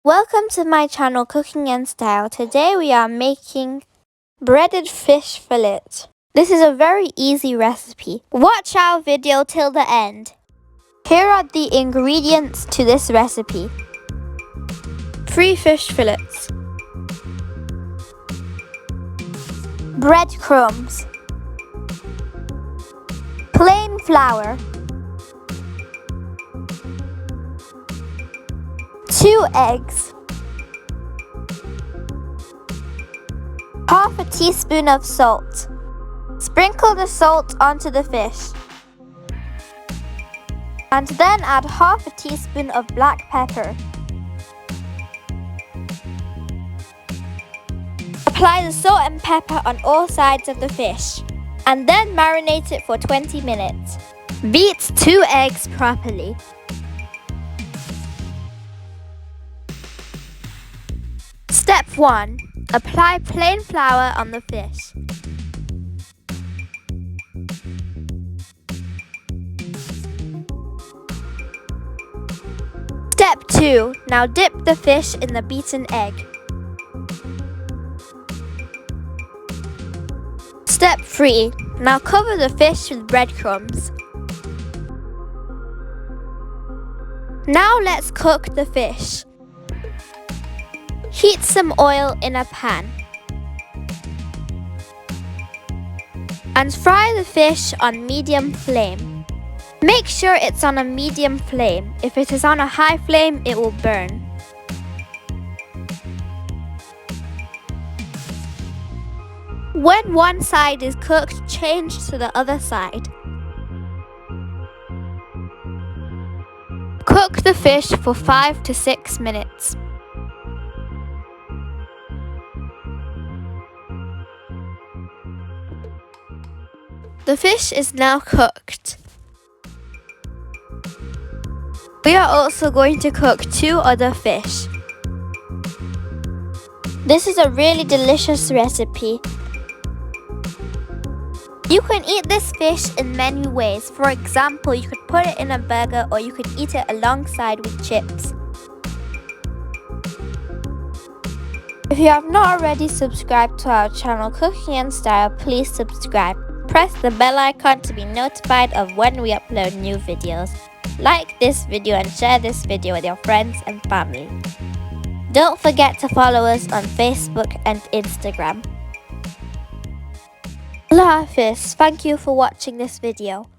Welcome to my channel Cooking and Style. Today we are making breaded fish fillet. This is a very easy recipe. Watch our video till the end. Here are the ingredients to this recipe. 3 fish fillets, breadcrumbs, plain flour, 2 eggs, half a teaspoon of salt. Sprinkle the salt onto the fish. And then add half a teaspoon of black pepper. Apply the salt and pepper on all sides of the fish. And then marinate it for 20 minutes. Beat 2 eggs properly. Step 1. Apply plain flour on the fish. Step 2. Now dip the fish in the beaten egg. Step 3. Now cover the fish with breadcrumbs. Now let's cook the fish. Heat some oil in a pan. And fry the fish on medium flame. Make sure it's on a medium flame. If it is on a high flame, it will burn. When one side is cooked, change to the other side. Cook the fish for 5 to 6 minutes. The fish is now cooked. We are also going to cook 2 other fish. This is a really delicious recipe. You can eat this fish in many ways. For example, you could put it in a burger or you could eat it alongside with chips. If you have not already subscribed to our channel Cooking and Style, please subscribe. Press the bell icon to be notified of when we upload new videos. Like this video and share this video with your friends and family. Don't forget to follow us on Facebook and Instagram. Allah Hafiz. Thank you for watching this video.